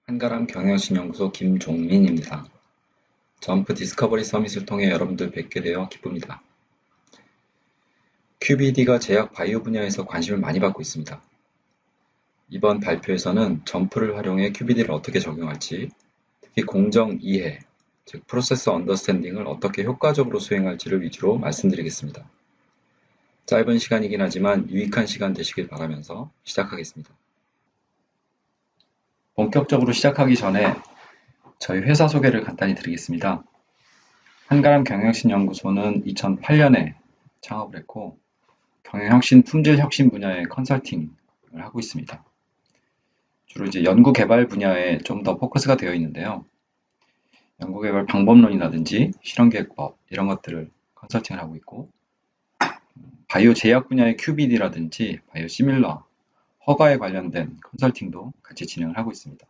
한가람 경영신연구소 김종민입니다. 점프 디스커버리 서밋을 통해 여러분들 뵙게 되어 기쁩니다. QBD가 제약 바이오 분야에서 관심을 많이 받고 있습니다. 이번 발표에서는 점프를 활용해 QBD를 어떻게 적용할지, 특히 공정 이해, 즉 프로세스 언더스탠딩을 어떻게 효과적으로 수행할지를 위주로 말씀드리겠습니다. 짧은 시간이긴 하지만 유익한 시간 되시길 바라면서 시작하겠습니다. 본격적으로 시작하기 전에 저희 회사 소개를 간단히 드리겠습니다. 한가람 경영신연구소는 2008년에 창업을 했고 경영혁신, 품질혁신 분야의 컨설팅을 하고 있습니다. 주로 이제 연구개발 분야에 좀 더 포커스가 되어 있는데요. 연구개발 방법론이라든지 실험계획법 이런 것들을 컨설팅을 하고 있고 바이오 제약 분야의 QBD라든지 바이오 시밀러, 허가에 관련된 컨설팅도 같이 진행을 하고 있습니다.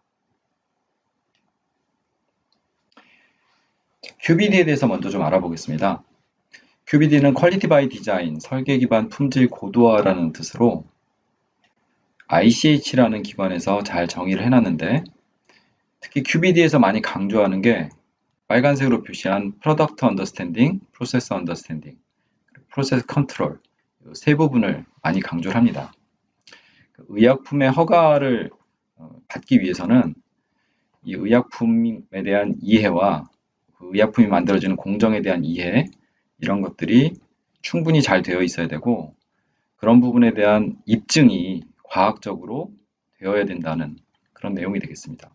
QBD에 대해서 먼저 좀 알아보겠습니다. QBD는 퀄리티 바이 디자인, 설계 기반 품질 고도화라는 뜻으로 ICH라는 기관에서 잘 정의를 해놨는데 특히 QBD에서 많이 강조하는 게 빨간색으로 표시한 Product Understanding, Process Understanding, Process Control 세 부분을 많이 강조를 합니다. 의약품의 허가를 받기 위해서는 이 의약품에 대한 이해와 그 의약품이 만들어지는 공정에 대한 이해 이런 것들이 충분히 잘 되어 있어야 되고 그런 부분에 대한 입증이 과학적으로 되어야 된다는 그런 내용이 되겠습니다.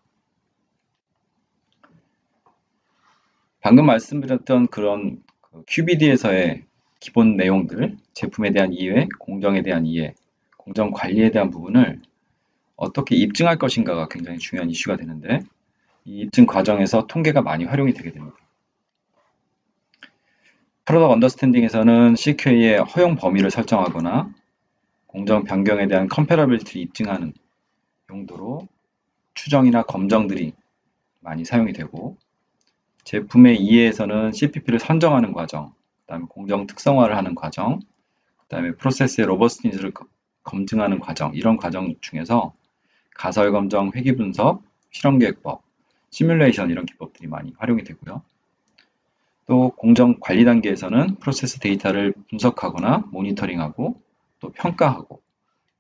방금 말씀드렸던 그런 QBD에서의 기본 내용들, 제품에 대한 이해, 공정에 대한 이해, 공정 관리에 대한 부분을 어떻게 입증할 것인가가 굉장히 중요한 이슈가 되는데 이 입증 과정에서 통계가 많이 활용이 되게 됩니다. 프로덕트 언더스탠딩에서는 CQA의 허용 범위를 설정하거나 공정 변경에 대한 컴패러빌리티를 입증하는 용도로 추정이나 검정들이 많이 사용이 되고 제품의 이해에서는 CPP를 선정하는 과정, 그 다음에 공정 특성화를 하는 과정, 그 다음에 프로세스의 로버스티니스를 검증하는 과정, 이런 과정 중에서 가설 검정, 회귀 분석, 실험계획법, 시뮬레이션 이런 기법들이 많이 활용이 되고요. 또 공정 관리 단계에서는 프로세스 데이터를 분석하거나 모니터링하고 또 평가하고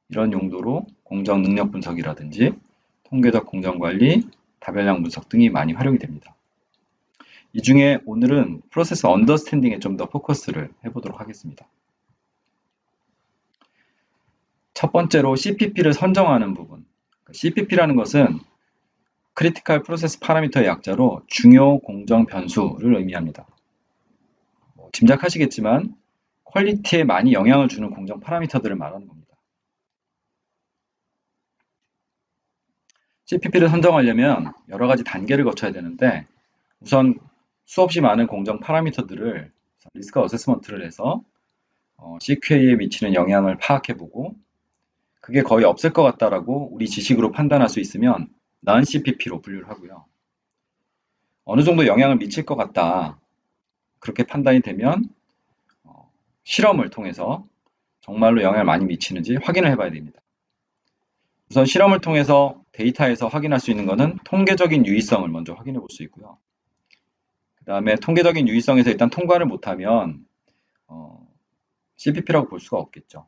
이런 용도로 공정 능력 분석이라든지 통계적 공정 관리, 다별량 분석 등이 많이 활용이 됩니다. 이 중에 오늘은 프로세스 언더스탠딩에 좀 더 포커스를 해보도록 하겠습니다. 첫 번째로 CPP를 선정하는 부분. CPP라는 것은 크리티컬 프로세스 파라미터의 약자로 중요 공정 변수를 의미합니다. 짐작하시겠지만 퀄리티에 많이 영향을 주는 공정 파라미터들을 말하는 겁니다. CPP를 선정하려면 여러 가지 단계를 거쳐야 되는데 우선 수없이 많은 공정 파라미터들을 리스크 어세스먼트를 해서 CQA에 미치는 영향을 파악해보고 그게 거의 없을 것 같다라고 우리 지식으로 판단할 수 있으면 non-CPP로 분류를 하고요. 어느 정도 영향을 미칠 것 같다 그렇게 판단이 되면 실험을 통해서 정말로 영향을 많이 미치는지 확인을 해봐야 됩니다. 우선 실험을 통해서 데이터에서 확인할 수 있는 것은 통계적인 유의성을 먼저 확인해 볼 수 있고요. 그 다음에 통계적인 유의성에서 일단 통과를 못하면 CPP라고 볼 수가 없겠죠.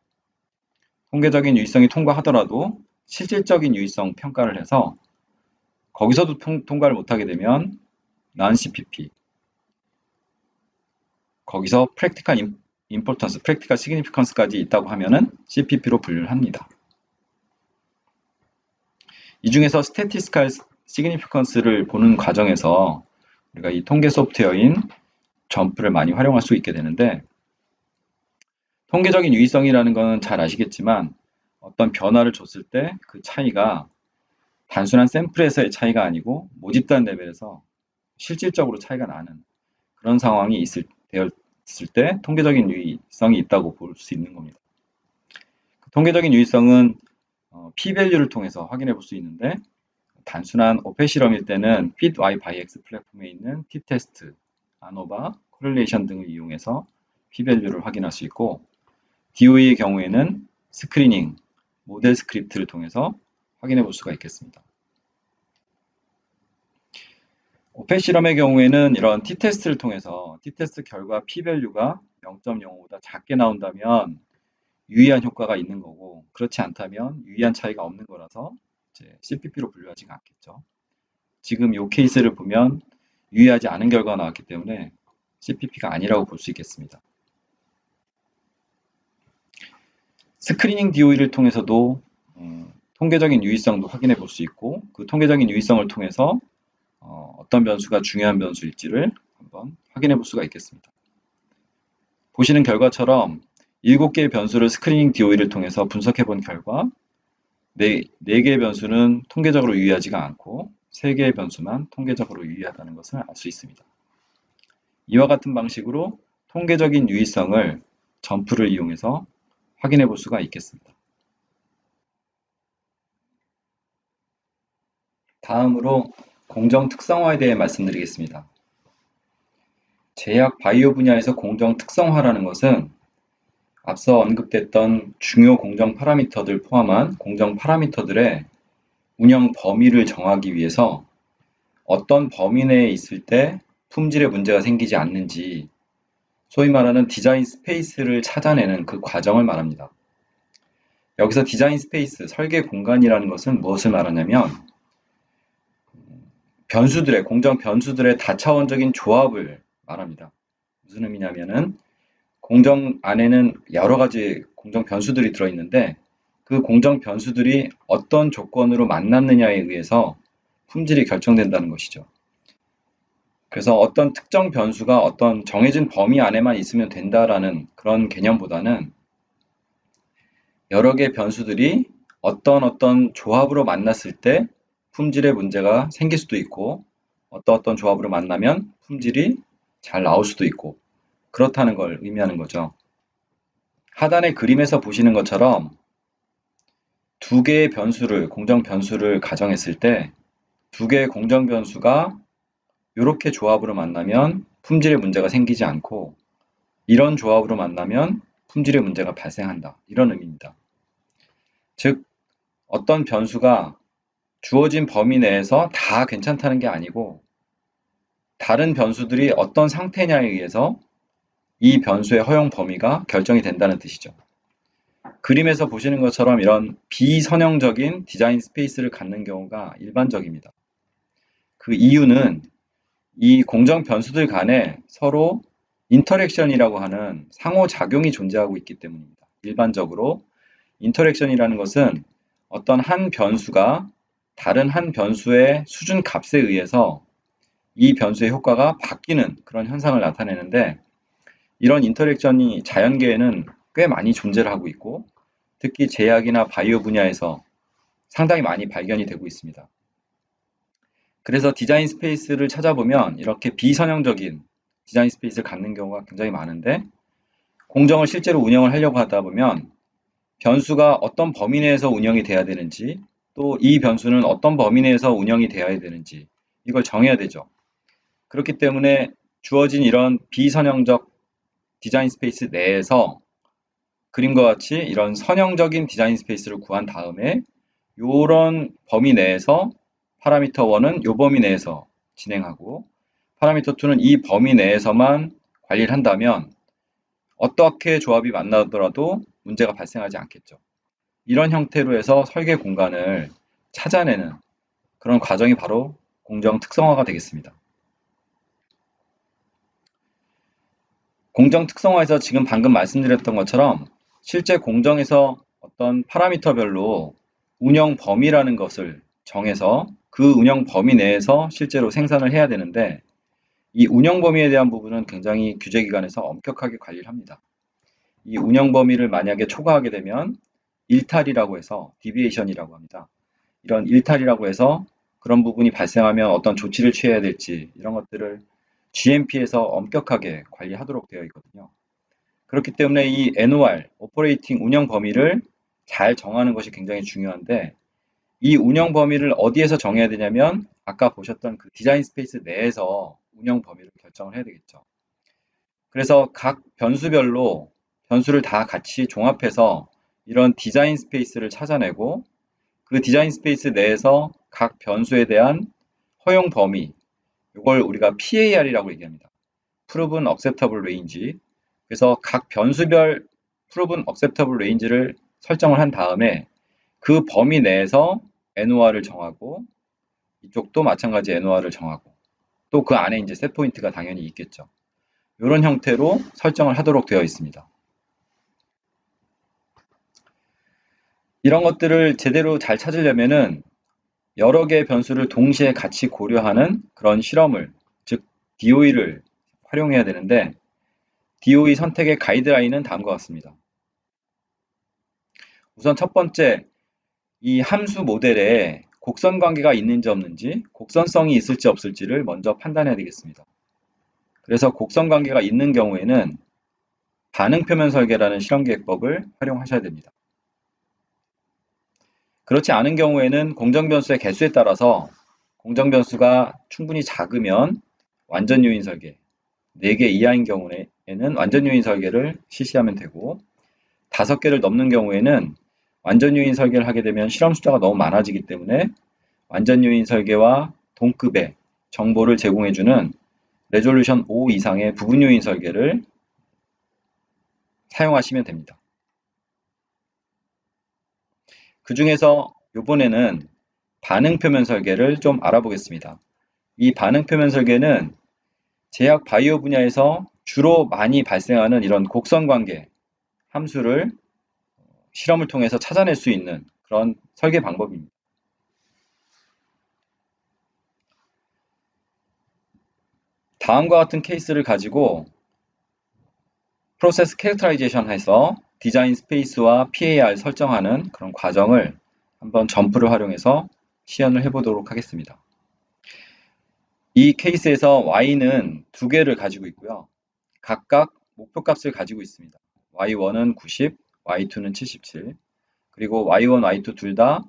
통계적인 유의성이 통과하더라도 실질적인 유의성 평가를 해서 거기서도 통과를 못하게 되면 non-CPP 거기서 practical importance, practical significance까지 있다고 하면은 CPP로 분류를 합니다. 이 중에서 statistical significance를 보는 과정에서 우리가 이 통계 소프트웨어인 점프를 많이 활용할 수 있게 되는데 통계적인 유의성이라는 것은 잘 아시겠지만 어떤 변화를 줬을 때 그 차이가 단순한 샘플에서의 차이가 아니고 모집단 레벨에서 실질적으로 차이가 나는 그런 상황이 되었을 때 통계적인 유의성이 있다고 볼 수 있는 겁니다. 통계적인 유의성은 p-value를 통해서 확인해 볼 수 있는데 단순한 오페 실험일 때는 FitY/X 플랫폼에 있는 t-테스트, 아노바, 코릴레이션 등을 이용해서 p-value를 확인할 수 있고 DOE의 경우에는 스크리닝, 모델 스크립트를 통해서 확인해 볼 수가 있겠습니다. 오펫 실험의 경우에는 이런 t-테스트를 통해서 t-테스트 결과 p-밸류가 0.05보다 작게 나온다면 유의한 효과가 있는 거고, 그렇지 않다면 유의한 차이가 없는 거라서 이제 CPP로 분류하지가 않겠죠. 지금 이 케이스를 보면 유의하지 않은 결과가 나왔기 때문에 CPP가 아니라고 볼 수 있겠습니다. 스크리닝 DOE를 통해서도 통계적인 유의성도 확인해 볼 수 있고, 그 통계적인 유의성을 통해서 어떤 변수가 중요한 변수일지를 한번 확인해 볼 수가 있겠습니다. 보시는 결과처럼 7개의 변수를 스크리닝 DOE를 통해서 분석해 본 결과 4개의 변수는 통계적으로 유의하지가 않고 3개의 변수만 통계적으로 유의하다는 것을 알 수 있습니다. 이와 같은 방식으로 통계적인 유의성을 점프를 이용해서 확인해 볼 수가 있겠습니다. 다음으로 공정 특성화에 대해 말씀드리겠습니다. 제약 바이오 분야에서 공정 특성화라는 것은 앞서 언급됐던 중요 공정 파라미터들 포함한 공정 파라미터들의 운영 범위를 정하기 위해서 어떤 범위 내에 있을 때 품질에 문제가 생기지 않는지, 소위 말하는 디자인 스페이스를 찾아내는 그 과정을 말합니다. 여기서 디자인 스페이스, 설계 공간이라는 것은 무엇을 말하냐면 공정 변수들의 다차원적인 조합을 말합니다. 무슨 의미냐면은 공정 안에는 여러 가지 공정 변수들이 들어있는데 그 공정 변수들이 어떤 조건으로 만났느냐에 의해서 품질이 결정된다는 것이죠. 그래서 어떤 특정 변수가 어떤 정해진 범위 안에만 있으면 된다라는 그런 개념보다는 여러 개의 변수들이 어떤 조합으로 만났을 때 품질에 문제가 생길 수도 있고 어떤 조합으로 만나면 품질이 잘 나올 수도 있고 그렇다는 걸 의미하는 거죠. 하단의 그림에서 보시는 것처럼 두 개의 공정 변수를 가정했을 때 두 개의 공정 변수가 이렇게 조합으로 만나면 품질에 문제가 생기지 않고 이런 조합으로 만나면 품질에 문제가 발생한다. 이런 의미입니다. 즉, 어떤 변수가 주어진 범위 내에서 다 괜찮다는 게 아니고 다른 변수들이 어떤 상태냐에 의해서 이 변수의 허용 범위가 결정이 된다는 뜻이죠. 그림에서 보시는 것처럼 이런 비선형적인 디자인 스페이스를 갖는 경우가 일반적입니다. 그 이유는 이 공정 변수들 간에 서로 인터랙션이라고 하는 상호작용이 존재하고 있기 때문입니다. 일반적으로 인터랙션이라는 것은 어떤 한 변수가 다른 한 변수의 수준 값에 의해서 이 변수의 효과가 바뀌는 그런 현상을 나타내는데 이런 인터랙션이 자연계에는 꽤 많이 존재를 하고 있고 특히 제약이나 바이오 분야에서 상당히 많이 발견이 되고 있습니다. 그래서 디자인 스페이스를 찾아보면 이렇게 비선형적인 디자인 스페이스를 갖는 경우가 굉장히 많은데 공정을 실제로 운영을 하려고 하다 보면 변수가 어떤 범위 내에서 운영이 돼야 되는지 또 이 변수는 어떤 범위 내에서 운영이 되어야 되는지 이걸 정해야 되죠. 그렇기 때문에 주어진 이런 비선형적 디자인 스페이스 내에서 그림과 같이 이런 선형적인 디자인 스페이스를 구한 다음에 이런 범위 내에서 파라미터 1은 이 범위 내에서 진행하고 파라미터 2는 이 범위 내에서만 관리를 한다면 어떻게 조합이 만나더라도 문제가 발생하지 않겠죠. 이런 형태로 해서 설계 공간을 찾아내는 그런 과정이 바로 공정 특성화가 되겠습니다. 공정 특성화에서 지금 방금 말씀드렸던 것처럼 실제 공정에서 어떤 파라미터별로 운영 범위라는 것을 정해서 그 운영 범위 내에서 실제로 생산을 해야 되는데 이 운영 범위에 대한 부분은 굉장히 규제기관에서 엄격하게 관리를 합니다. 이 운영 범위를 만약에 초과하게 되면 일탈이라고 해서 디비에이션이라고 합니다. 이런 일탈이라고 해서 그런 부분이 발생하면 어떤 조치를 취해야 될지 이런 것들을 GMP에서 엄격하게 관리하도록 되어 있거든요. 그렇기 때문에 이 NOR, 오퍼레이팅 운영 범위를 잘 정하는 것이 굉장히 중요한데 이 운영 범위를 어디에서 정해야 되냐면 아까 보셨던 그 디자인 스페이스 내에서 운영 범위를 결정을 해야 되겠죠. 그래서 각 변수별로 변수를 다 같이 종합해서 이런 디자인 스페이스를 찾아내고 그 디자인 스페이스 내에서 각 변수에 대한 허용 범위, 이걸 우리가 PAR이라고 얘기합니다. Proven Acceptable Range. 그래서 각 변수별 Proven Acceptable Range를 설정을 한 다음에 그 범위 내에서 NOR을 정하고 이쪽도 마찬가지 NOR을 정하고 또 그 안에 이제 셋 포인트가 당연히 있겠죠. 이런 형태로 설정을 하도록 되어 있습니다. 이런 것들을 제대로 잘 찾으려면은 여러 개의 변수를 동시에 같이 고려하는 그런 실험을, 즉 DOE를 활용해야 되는데 DOE 선택의 가이드라인은 다음과 같습니다. 우선 첫 번째, 이 함수 모델에 곡선 관계가 있는지 없는지, 곡선성이 있을지 없을지를 먼저 판단해야 되겠습니다. 그래서 곡선 관계가 있는 경우에는 반응표면 설계라는 실험계획법을 활용하셔야 됩니다. 그렇지 않은 경우에는 공정변수의 개수에 따라서 공정변수가 충분히 작으면 완전 요인 설계, 4개 이하인 경우에는 완전 요인 설계를 실시하면 되고 5개를 넘는 경우에는 완전 요인 설계를 하게 되면 실험 숫자가 너무 많아지기 때문에 완전 요인 설계와 동급의 정보를 제공해주는 레졸루션 5 이상의 부분 요인 설계를 사용하시면 됩니다. 그 중에서 이번에는 반응표면 설계를 좀 알아보겠습니다. 이 반응표면 설계는 제약 바이오 분야에서 주로 많이 발생하는 이런 곡선 관계 함수를 실험을 통해서 찾아낼 수 있는 그런 설계 방법입니다. 다음과 같은 케이스를 가지고 프로세스 캐릭터라이제이션 해서 디자인 스페이스와 PAR 설정하는 그런 과정을 한번 점프를 활용해서 시연을 해보도록 하겠습니다. 이 케이스에서 Y는 2개를 가지고 있고요. 각각 목표값을 가지고 있습니다. Y1은 90, Y2는 77, 그리고 Y1, Y2 둘 다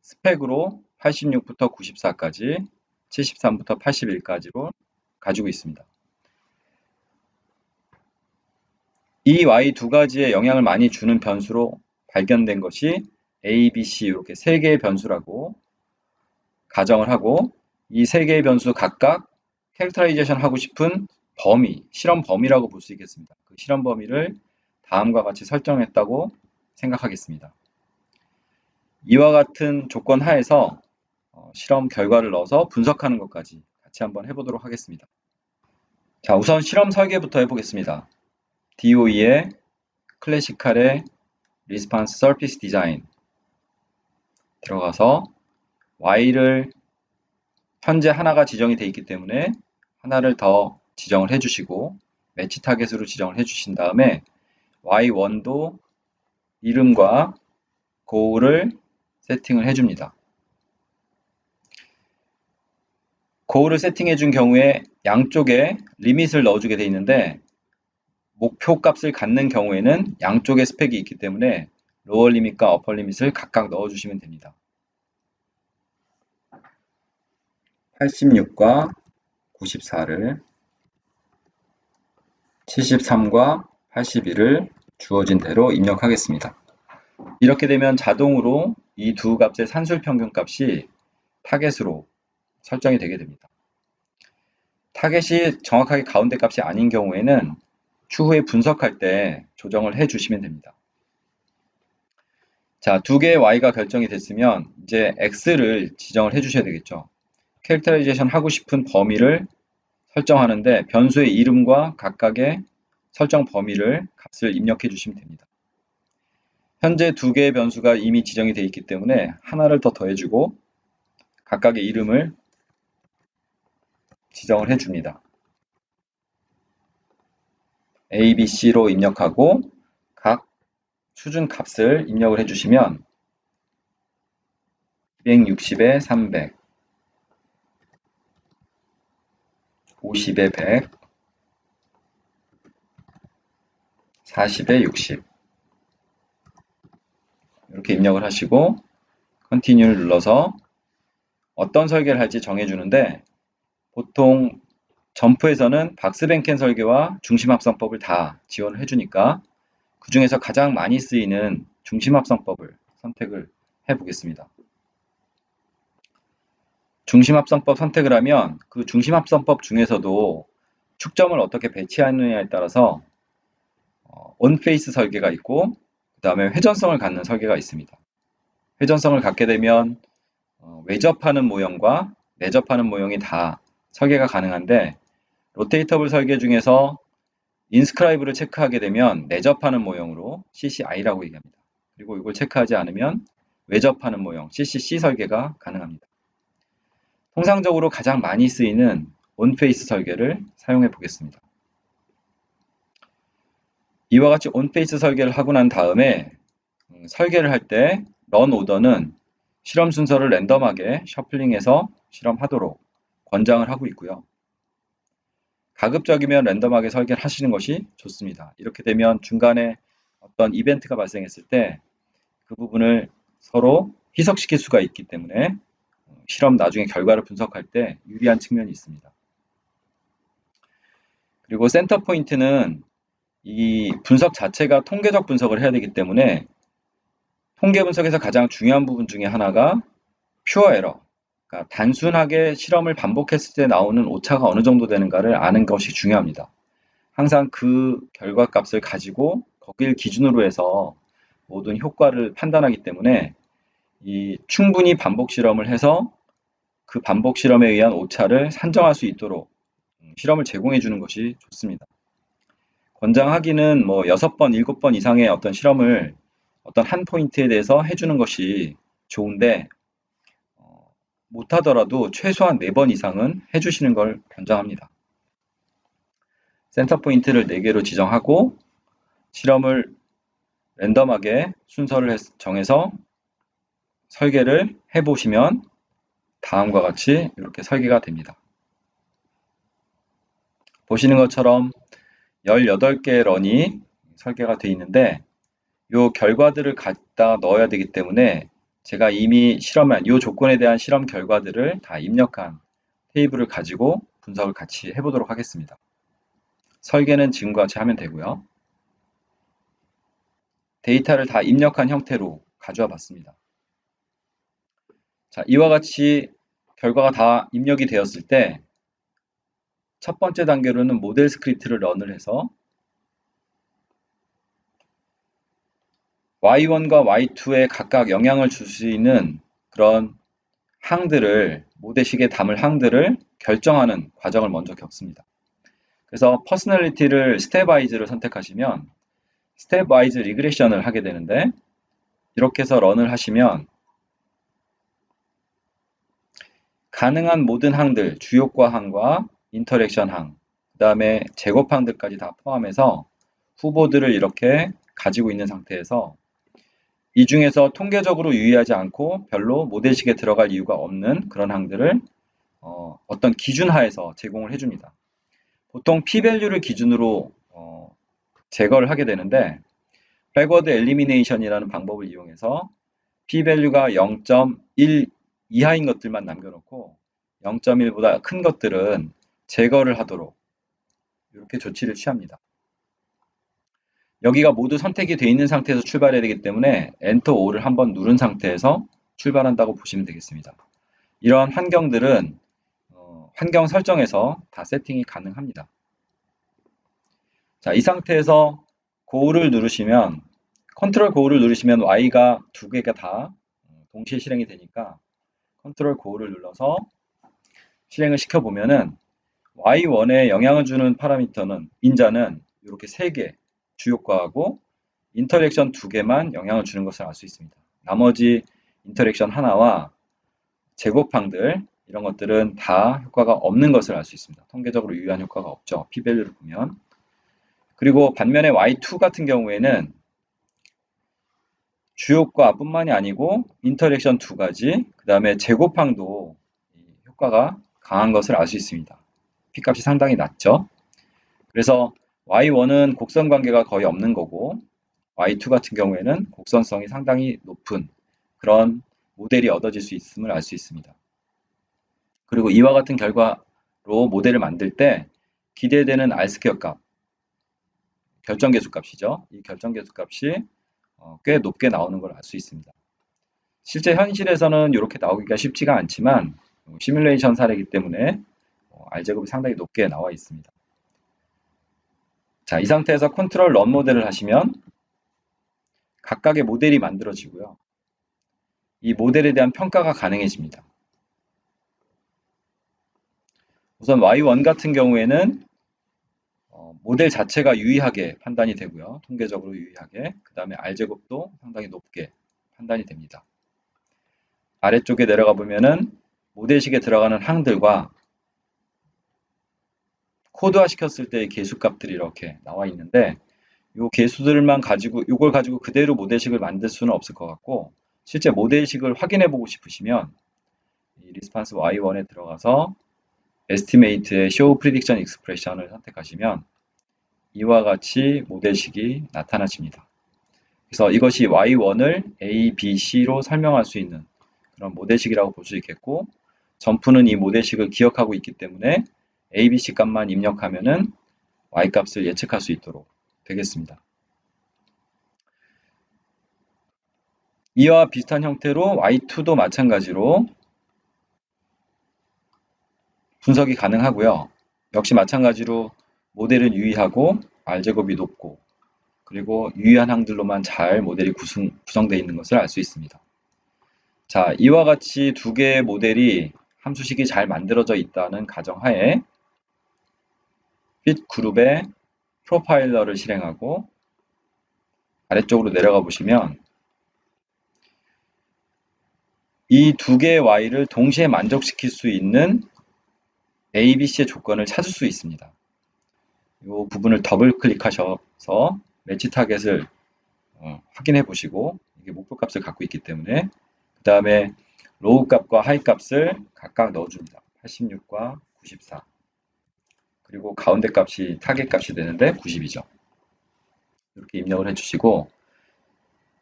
스펙으로 86부터 94까지, 73부터 81까지로 가지고 있습니다. 이 Y 두 가지에 영향을 많이 주는 변수로 발견된 것이 A, B, C 이렇게 3개의 변수라고 가정을 하고 이 3개의 변수 각각 캐릭터라이제이션 하고 싶은 범위, 실험 범위라고 볼 수 있겠습니다. 그 실험 범위를 다음과 같이 설정했다고 생각하겠습니다. 이와 같은 조건 하에서 실험 결과를 넣어서 분석하는 것까지 같이 한번 해보도록 하겠습니다. 자, 우선 실험 설계부터 해보겠습니다. DOE의 클래시칼의 리스판스 서피스 디자인 들어가서 Y를 현재 하나가 지정이 되어 있기 때문에 하나를 더 지정을 해주시고 매치 타겟으로 지정을 해주신 다음에 Y1도 이름과 고울을 세팅을 해줍니다. 고울을 세팅해 준 경우에 양쪽에 리밋을 넣어주게 되어 있는데 목표 값을 갖는 경우에는 양쪽에 스펙이 있기 때문에 로어 리밋과 어퍼 리밋을 각각 넣어주시면 됩니다. 86과 94를 73과 81을 주어진 대로 입력하겠습니다. 이렇게 되면 자동으로 이 두 값의 산술 평균 값이 타겟으로 설정이 되게 됩니다. 타겟이 정확하게 가운데 값이 아닌 경우에는 추후에 분석할 때 조정을 해 주시면 됩니다. 자, 두 개의 Y가 결정이 됐으면 이제 X를 지정을 해 주셔야 되겠죠. 캐릭터라이제이션 하고 싶은 범위를 설정하는데 변수의 이름과 각각의 설정 범위를 값을 입력해 주시면 됩니다. 현재 2개의 변수가 이미 지정이 되어 있기 때문에 하나를 더 더해주고 각각의 이름을 지정을 해줍니다. A, B, C로 입력하고 각 수준 값을 입력을 해주시면 260에 300, 50에 100, 40에 60 이렇게 입력을 하시고 Continue를 눌러서 어떤 설계를 할지 정해주는데 보통 점프에서는 박스뱅켄 설계와 중심합성법을 다 지원을 해주니까 그 중에서 가장 많이 쓰이는 중심합성법을 선택을 해보겠습니다. 중심합성법 선택을 하면 그 중심합성법 중에서도 축점을 어떻게 배치하느냐에 따라서 온페이스 설계가 있고 그 다음에 회전성을 갖는 설계가 있습니다. 회전성을 갖게 되면 외접하는 모형과 내접하는 모형이 다 설계가 가능한데 로테이터블 설계 중에서 인스크라이브를 체크하게 되면 내접하는 모형으로 CCI라고 얘기합니다. 그리고 이걸 체크하지 않으면 외접하는 모형 CCC 설계가 가능합니다. 통상적으로 가장 많이 쓰이는 온페이스 설계를 사용해 보겠습니다. 이와 같이 온페이스 설계를 하고 난 다음에 설계를 할 때 런 오더는 실험 순서를 랜덤하게 셔플링해서 실험하도록 권장을 하고 있고요. 가급적이면 랜덤하게 설계를 하시는 것이 좋습니다. 이렇게 되면 중간에 어떤 이벤트가 발생했을 때 그 부분을 서로 희석시킬 수가 있기 때문에 실험 나중에 결과를 분석할 때 유리한 측면이 있습니다. 그리고 센터 포인트는 이 분석 자체가 통계적 분석을 해야 되기 때문에 통계 분석에서 가장 중요한 부분 중에 하나가 퓨어 에러, 그러니까 단순하게 실험을 반복했을 때 나오는 오차가 어느 정도 되는가를 아는 것이 중요합니다. 항상 그 결과값을 가지고 거길 기준으로 해서 모든 효과를 판단하기 때문에 이 충분히 반복 실험을 해서 그 반복 실험에 의한 오차를 산정할 수 있도록 실험을 제공해 주는 것이 좋습니다. 권장하기는 뭐 6번, 7번 이상의 어떤 실험을 어떤 한 포인트에 대해서 해주는 것이 좋은데 못하더라도 최소한 4번 이상은 해주시는 걸 권장합니다. 센터 포인트를 4개로 지정하고 실험을 랜덤하게 순서를 정해서 설계를 해보시면 다음과 같이 이렇게 설계가 됩니다. 보시는 것처럼 18개의 런이 설계가 되어 있는데 이 결과들을 갖다 넣어야 되기 때문에 제가 이미 실험한 이 조건에 대한 실험 결과들을 다 입력한 테이블을 가지고 분석을 같이 해보도록 하겠습니다. 설계는 지금과 같이 하면 되고요. 데이터를 다 입력한 형태로 가져와 봤습니다. 자, 이와 같이 결과가 다 입력이 되었을 때 첫 번째 단계로는 모델 스크립트를 런을 해서 Y1과 Y2에 각각 영향을 줄 수 있는 그런 항들을 모델식에 담을 항들을 결정하는 과정을 먼저 겪습니다. 그래서 퍼스널리티를 스텝와이즈를 선택하시면 스텝와이즈 리그레션을 하게 되는데 이렇게 해서 런을 하시면 가능한 모든 항들, 주요과 항과 인터랙션 항, 그 다음에 제곱항들까지 다 포함해서 후보들을 이렇게 가지고 있는 상태에서 이 중에서 통계적으로 유의하지 않고 별로 모델식에 들어갈 이유가 없는 그런 항들을 어떤 기준 하에서 제공을 해줍니다. 보통 p-value를 기준으로 제거를 하게 되는데 backward elimination이라는 방법을 이용해서 p-value가 0.1 이하인 것들만 남겨놓고 0.1보다 큰 것들은 제거를 하도록 이렇게 조치를 취합니다. 여기가 모두 선택이 되어 있는 상태에서 출발해야 되기 때문에 Enter 5를 한번 누른 상태에서 출발한다고 보시면 되겠습니다. 이러한 환경들은 환경 설정에서 다 세팅이 가능합니다. 자, 이 상태에서 고를 누르시면 컨트롤 고를 누르시면 Y가 두 개가 다 동시에 실행이 되니까 컨트롤 고를 눌러서 실행을 시켜보면은 Y1에 영향을 주는 파라미터는 인자는 이렇게 3개 주요과하고 인터랙션 2개만 영향을 주는 것을 알 수 있습니다. 나머지 인터랙션 하나와 제곱항들 이런 것들은 다 효과가 없는 것을 알 수 있습니다. 통계적으로 유효한 효과가 없죠. p-value를 보면. 그리고 반면에 Y2 같은 경우에는 주요과뿐만이 아니고 인터랙션 2가지, 그 다음에 제곱항도 효과가 강한 것을 알 수 있습니다. P값이 상당히 낮죠. 그래서 Y1은 곡선 관계가 거의 없는 거고 Y2 같은 경우에는 곡선성이 상당히 높은 그런 모델이 얻어질 수 있음을 알 수 있습니다. 그리고 이와 같은 결과로 모델을 만들 때 기대되는 R스퀘어 값, 결정계수 값이죠. 이 결정계수 값이 꽤 높게 나오는 걸 알 수 있습니다. 실제 현실에서는 이렇게 나오기가 쉽지가 않지만 시뮬레이션 사례이기 때문에 R제곱이 상당히 높게 나와 있습니다. 자, 이 상태에서 컨트롤 런 모델을 하시면 각각의 모델이 만들어지고요. 이 모델에 대한 평가가 가능해집니다. 우선 Y1 같은 경우에는 모델 자체가 유의하게 판단이 되고요. 통계적으로 유의하게. 그 다음에 R제곱도 상당히 높게 판단이 됩니다. 아래쪽에 내려가 보면은 모델식에 들어가는 항들과 코드화 시켰을 때의 개수값들이 이렇게 나와 있는데 이 개수들만 가지고 이걸 가지고 그대로 모델식을 만들 수는 없을 것 같고 실제 모델식을 확인해 보고 싶으시면 이 리스판스 Y1에 들어가서 에스티메이트의 Show Prediction Expression을 선택하시면 이와 같이 모델식이 나타나집니다. 그래서 이것이 Y1을 A, B, C로 설명할 수 있는 그런 모델식이라고 볼 수 있겠고 점프는 이 모델식을 기억하고 있기 때문에 A, B, C 값만 입력하면은 Y 값을 예측할 수 있도록 되겠습니다. 이와 비슷한 형태로 Y2도 마찬가지로 분석이 가능하고요. 역시 마찬가지로 모델은 유의하고 R제곱이 높고 그리고 유의한 항들로만 잘 모델이 구성되어 있는 것을 알 수 있습니다. 자, 이와 같이 두 개의 모델이 함수식이 잘 만들어져 있다는 가정하에 핏 그룹의 프로파일러를 실행하고 아래쪽으로 내려가 보시면 이 두 개의 Y를 동시에 만족시킬 수 있는 A, B, C의 조건을 찾을 수 있습니다. 이 부분을 더블 클릭하셔서 매치 타겟을 확인해 보시고 이게 목표 값을 갖고 있기 때문에 그 다음에 로우 값과 하이 값을 각각 넣어줍니다. 86과 94 그리고 가운데 값이 타겟 값이 되는데 90이죠. 이렇게 입력을 해주시고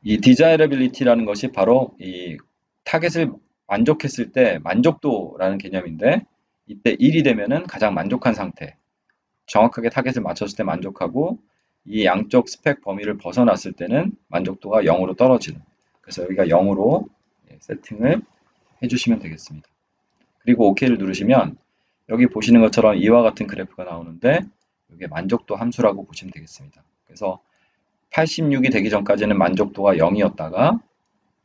이 desirability라는 것이 바로 이 타겟을 만족했을 때 만족도라는 개념인데 이때 1이 되면은 가장 만족한 상태 정확하게 타겟을 맞췄을 때 만족하고 이 양쪽 스펙 범위를 벗어났을 때는 만족도가 0으로 떨어지는 그래서 여기가 0으로 세팅을 해주시면 되겠습니다. 그리고 OK를 누르시면 여기 보시는 것처럼 이와 같은 그래프가 나오는데 이게 만족도 함수라고 보시면 되겠습니다. 그래서 86이 되기 전까지는 만족도가 0이었다가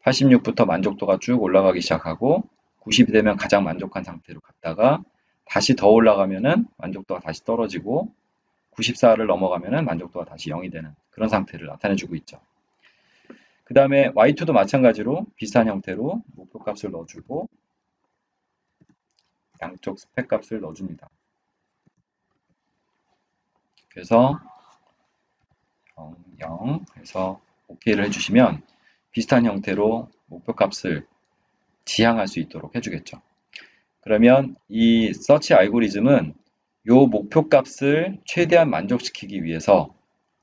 86부터 만족도가 쭉 올라가기 시작하고 90이 되면 가장 만족한 상태로 갔다가 다시 더 올라가면은 만족도가 다시 떨어지고 94를 넘어가면은 만족도가 다시 0이 되는 그런 상태를 나타내주고 있죠. 그 다음에 Y2도 마찬가지로 비슷한 형태로 목표 값을 넣어주고 양쪽 스펙 값을 넣어줍니다. 그래서 0, 0 해서 OK를 해주시면 비슷한 형태로 목표 값을 지향할 수 있도록 해주겠죠. 그러면 이 서치 알고리즘은 이 목표 값을 최대한 만족시키기 위해서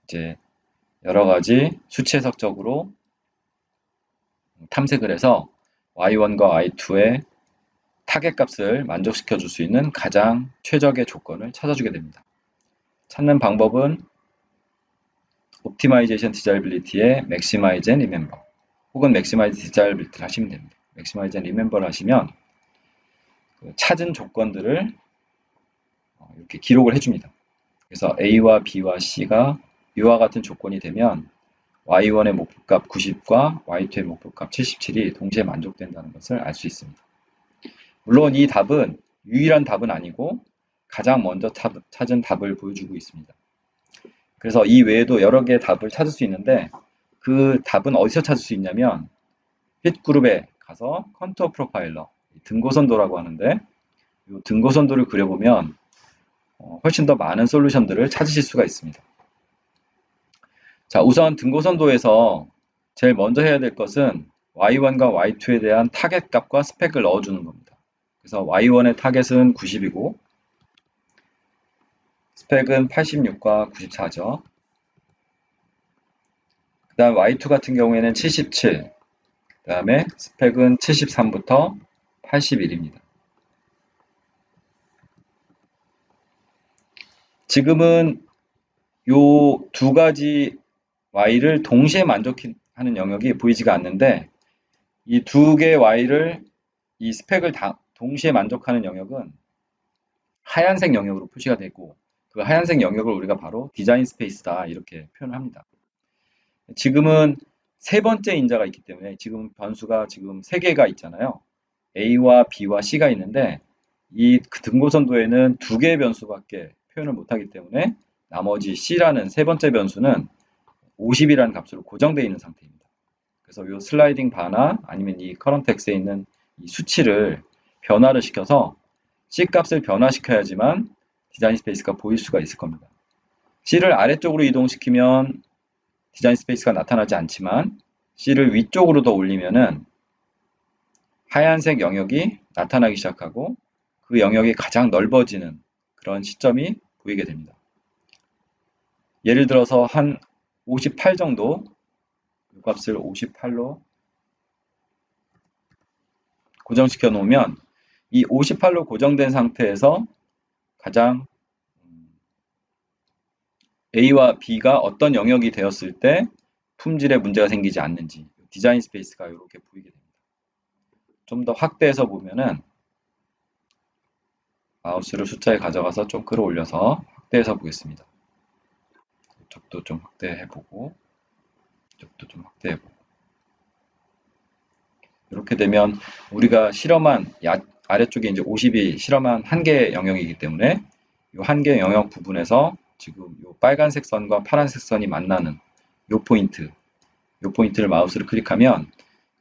이제 여러 가지 수치 해석적으로 탐색을 해서 Y1과 Y2의 타겟 값을 만족시켜 줄 수 있는 가장 최적의 조건을 찾아주게 됩니다. 찾는 방법은 Optimization Desirability의 Maximize and Remember 혹은 Maximize Desirability를 하시면 됩니다. Maximize and Remember를 하시면 찾은 조건들을 이렇게 기록을 해줍니다. 그래서 A와 B와 C가 이와 같은 조건이 되면 Y1의 목표값 90과 Y2의 목표값 77이 동시에 만족된다는 것을 알 수 있습니다. 물론 이 답은 유일한 답은 아니고 가장 먼저 찾은 답을 보여주고 있습니다. 그래서 이 외에도 여러 개의 답을 찾을 수 있는데 그 답은 어디서 찾을 수 있냐면 핏 그룹에 가서 컨투어 프로파일러 등고선도라고 하는데 이 등고선도를 그려보면 훨씬 더 많은 솔루션들을 찾으실 수가 있습니다. 자, 우선 등고선도에서 제일 먼저 해야 될 것은 Y1과 Y2에 대한 타겟 값과 스펙을 넣어주는 겁니다. 그래서 Y1의 타겟은 90이고 스펙은 86과 94죠. 그 다음 Y2 같은 경우에는 77, 그 다음에 스펙은 73부터 81입니다. 지금은 요 두 가지 Y를 동시에 만족하는 영역이 보이지가 않는데 이 두 개의 Y를 이 스펙을 다 동시에 만족하는 영역은 하얀색 영역으로 표시가 되고 그 하얀색 영역을 우리가 바로 디자인 스페이스다 이렇게 표현을 합니다. 지금은 세 번째 인자가 있기 때문에 지금 변수가 지금 세 개가 있잖아요. A와 B와 C가 있는데 이 등고선도에는 두 개의 변수밖에 표현을 못하기 때문에 나머지 C라는 세 번째 변수는 50이라는 값으로 고정되어 있는 상태입니다. 그래서 이 슬라이딩 바나 아니면 이 커런트 X에 있는 이 수치를 변화를 시켜서 C 값을 변화시켜야지만 디자인 스페이스가 보일 수가 있을 겁니다. C를 아래쪽으로 이동시키면 디자인 스페이스가 나타나지 않지만 C를 위쪽으로 더 올리면은 하얀색 영역이 나타나기 시작하고 그 영역이 가장 넓어지는 그런 시점이 보이게 됩니다. 예를 들어서 한 58 정도 이 값을 58로 고정시켜 놓으면 이 58로 고정된 상태에서 가장 A와 B가 어떤 영역이 되었을 때 품질에 문제가 생기지 않는지 디자인 스페이스가 이렇게 보이게 됩니다. 좀 더 확대해서 보면은 마우스를 숫자에 가져가서 좀 끌어올려서 확대해서 보겠습니다. 이쪽도 좀 확대해보고 이쪽도 좀 확대해보고 이렇게 되면 우리가 실험한 아래쪽에 이제 50이 실험한 한 개의 영역이기 때문에 이 한 개의 영역 부분에서 지금 이 빨간색 선과 파란색 선이 만나는 이 포인트를 마우스를 클릭하면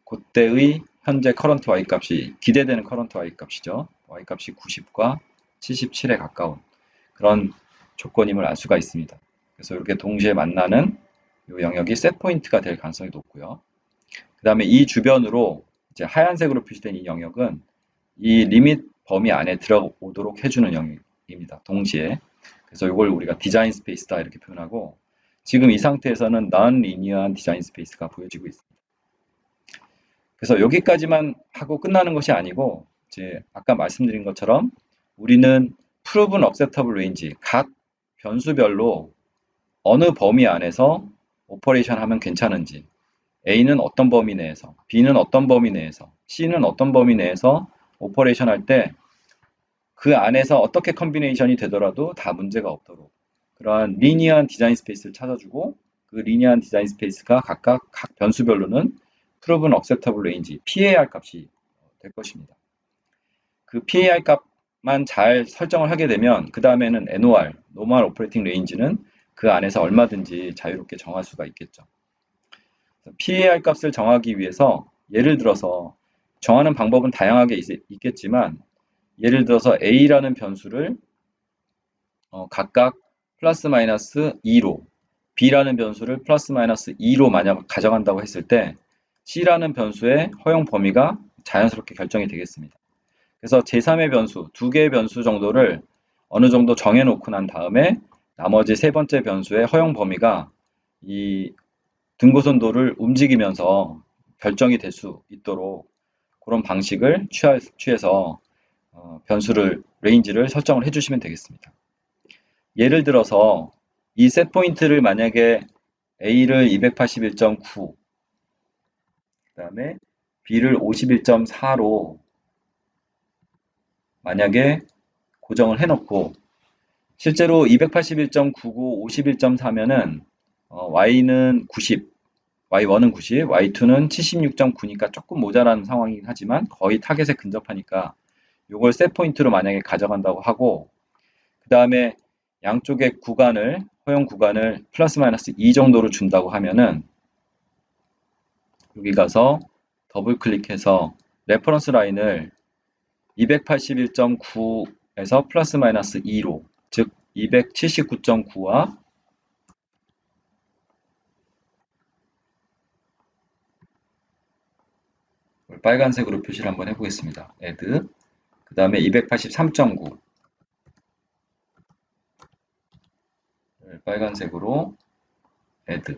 그때의 현재 커런트 Y 값이 기대되는 커런트 Y 값이죠. Y 값이 90과 77에 가까운 그런 조건임을 알 수가 있습니다. 그래서 이렇게 동시에 만나는 이 영역이 셋 포인트가 될 가능성이 높고요. 그 다음에 이 주변으로 이제 하얀색으로 표시된 이 영역은 이 리밋 범위 안에 들어오도록 해주는 영역입니다. 동시에. 그래서 이걸 우리가 디자인 스페이스다 이렇게 표현하고 지금 이 상태에서는 non-linear한 디자인 스페이스가 보여지고 있습니다. 그래서 여기까지만 하고 끝나는 것이 아니고 이제 아까 말씀드린 것처럼 우리는 proven acceptable range 각 변수별로 어느 범위 안에서 오퍼레이션 하면 괜찮은지 A는 어떤 범위 내에서 B는 어떤 범위 내에서 C는 어떤 범위 내에서 오퍼레이션 할 때 그 안에서 어떻게 컨비네이션이 되더라도 다 문제가 없도록 그러한 리니어한 디자인 스페이스를 찾아주고 그 리니어한 디자인 스페이스가 각각 각 변수별로는 proven acceptable range PAR 값이 될 것입니다. 그 PAR 값만 잘 설정을 하게 되면 그 다음에는 NOR, Normal Operating Range는 그 안에서 얼마든지 자유롭게 정할 수가 있겠죠. PAR 값을 정하기 위해서 예를 들어서 정하는 방법은 다양하게 있겠지만 예를 들어서 A라는 변수를 각각 플러스 마이너스 2로 B라는 변수를 플러스 마이너스 2로 만약 가져간다고 했을 때 C라는 변수의 허용 범위가 자연스럽게 결정이 되겠습니다. 그래서 제3의 변수, 두 개의 변수 정도를 어느 정도 정해놓고 난 다음에 나머지 세 번째 변수의 허용 범위가 이 등고선도를 움직이면서 결정이 될 수 있도록 그런 방식을 취해서 변수를 레인지를 설정을 해주시면 되겠습니다. 예를 들어서 이 셋 포인트를 만약에 A를 281.9 그 다음에 B를 51.4로 만약에 고정을 해놓고 실제로 281.9고 51.4면은 Y는 90, Y1은 90, Y2는 76.9니까 조금 모자란 상황이긴 하지만 거의 타겟에 근접하니까 이걸 셋 포인트로 만약에 가져간다고 하고 그 다음에 양쪽의 구간을 허용 구간을 플러스 마이너스 2 정도로 준다고 하면은 여기 가서 더블 클릭해서 레퍼런스 라인을 281.9에서 플러스 마이너스 2로 즉 279.9와 빨간색으로 표시를 한번 해보겠습니다. add 그 다음에 283.9 빨간색으로 add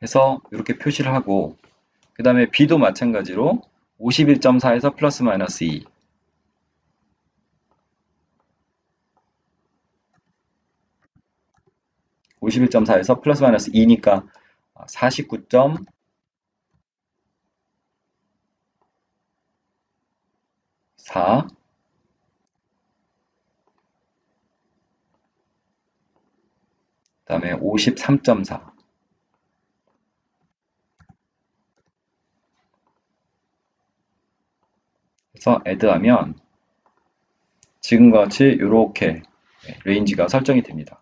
해서 이렇게 표시를 하고 그 다음에 B도 마찬가지로 51.4에서 플러스 마이너스 2 51.4에서 플러스 마이너스 2니까 49.4 4, 그 다음에 53.4. 그래서 add하면 지금과 같이 이렇게 레인지가 설정이 됩니다.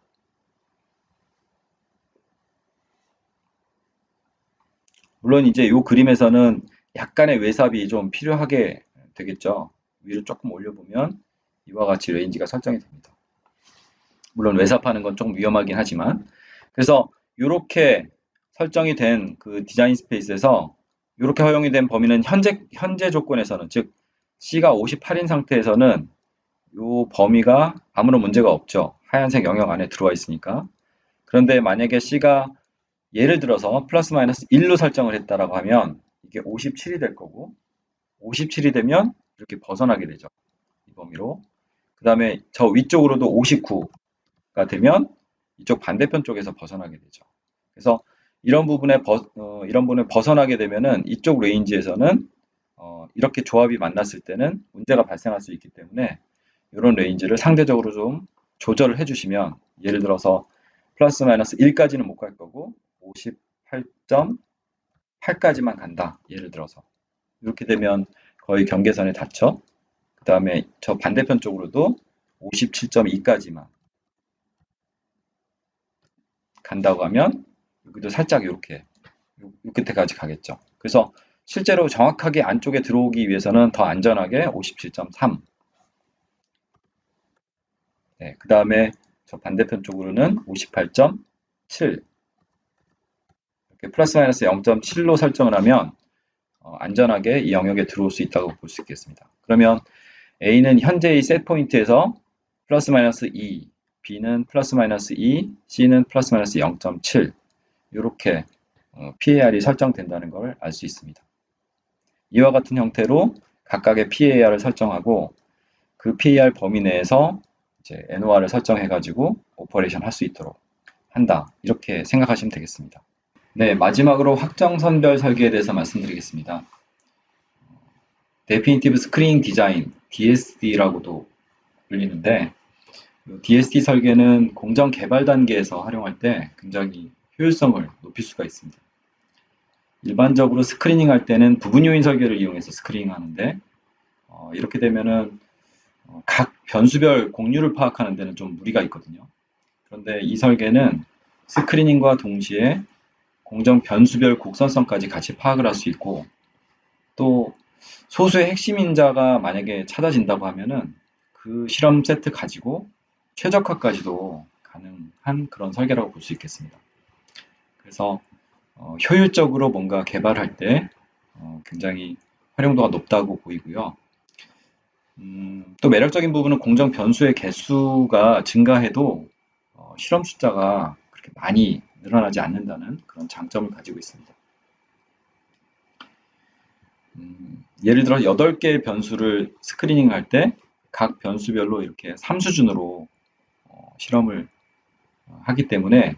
물론 이제 이 그림에서는 약간의 외삽이 좀 필요하게 되겠죠. 위로 조금 올려보면 이와 같이 레인지가 설정이 됩니다. 물론 외삽하는 건 조금 위험하긴 하지만, 그래서 이렇게 설정이 된 그 디자인 스페이스에서 이렇게 허용이 된 범위는 현재 조건에서는, 즉 C가 58인 상태에서는 이 범위가 아무런 문제가 없죠. 하얀색 영역 안에 들어와 있으니까. 그런데 만약에 C가 예를 들어서 플러스 마이너스 1로 설정을 했다라고 하면 이게 57이 될 거고, 57이 되면 이렇게 벗어나게 되죠. 이 범위로. 그 다음에 저 위쪽으로도 59가 되면 이쪽 반대편 쪽에서 벗어나게 되죠. 그래서 이런 부분에 벗어나게 되면은 이쪽 레인지에서는 이렇게 조합이 만났을 때는 문제가 발생할 수 있기 때문에 이런 레인지를 상대적으로 좀 조절을 해주시면, 예를 들어서 플러스 마이너스 1까지는 못 갈 거고 58.8까지만 간다. 예를 들어서 이렇게 되면 거의 경계선에 닿죠. 그 다음에 저 반대편 쪽으로도 57.2까지만 간다고 하면 여기도 살짝 이렇게 요 끝에까지 가겠죠. 그래서 실제로 정확하게 안쪽에 들어오기 위해서는 더 안전하게 57.3, 네, 그 다음에 저 반대편 쪽으로는 58.7, 이렇게 플러스 마이너스 0.7로 설정을 하면 안전하게 이 영역에 들어올 수 있다고 볼 수 있겠습니다. 그러면 A는 현재의 셋 포인트에서 플러스 마이너스 2, B는 플러스 마이너스 2, C는 플러스 마이너스 0.7, 이렇게 PAR이 설정된다는 걸 알 수 있습니다. 이와 같은 형태로 각각의 PAR을 설정하고 그 PAR 범위 내에서 이제 NOR을 설정해가지고 오퍼레이션 할 수 있도록 한다. 이렇게 생각하시면 되겠습니다. 네, 마지막으로 확정선별 설계에 대해서 말씀드리겠습니다. Definitive Screening Design, DSD라고도 불리는데, DSD 설계는 공정 개발 단계에서 활용할 때 굉장히 효율성을 높일 수가 있습니다. 일반적으로 스크리닝 할 때는 부분 요인 설계를 이용해서 스크리닝 하는데, 이렇게 되면은 각 변수별 공률을 파악하는 데는 좀 무리가 있거든요. 그런데 이 설계는 스크리닝과 동시에 공정 변수별 곡선성까지 같이 파악을 할 수 있고, 또 소수의 핵심 인자가 만약에 찾아진다고 하면은 그 실험 세트 가지고 최적화까지도 가능한 그런 설계라고 볼 수 있겠습니다. 그래서 효율적으로 뭔가 개발할 때 굉장히 활용도가 높다고 보이고요. 또 매력적인 부분은 공정 변수의 개수가 증가해도 실험 숫자가 그렇게 많이 늘어나지 않는다는 그런 장점을 가지고 있습니다. 예를 들어 8개의 변수를 스크리닝 할 때 각 변수별로 이렇게 3수준으로 실험을 하기 때문에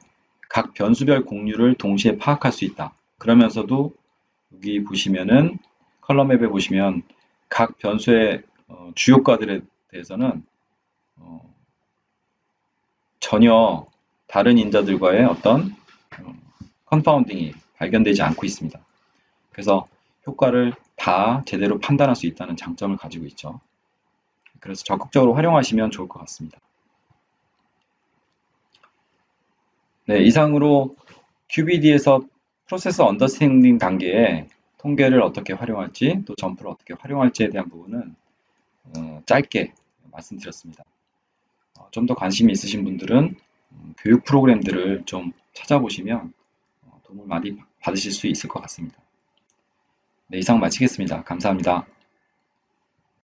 각 변수별 공률을 동시에 파악할 수 있다. 그러면서도 여기 보시면은 컬럼맵에 보시면 각 변수의 주요가들에 대해서는 전혀 다른 인자들과의 어떤 컨파운딩이 발견되지 않고 있습니다. 그래서 효과를 다 제대로 판단할 수 있다는 장점을 가지고 있죠. 그래서 적극적으로 활용하시면 좋을 것 같습니다. 네, 이상으로 QBD에서 프로세서 언더스탠딩 단계에 통계를 어떻게 활용할지, 또 점프를 어떻게 활용할지에 대한 부분은 짧게 말씀드렸습니다. 좀 더 관심이 있으신 분들은 교육 프로그램들을 좀 찾아보시면 도움을 많이 받으실 수 있을 것 같습니다. 네, 이상 마치겠습니다. 감사합니다.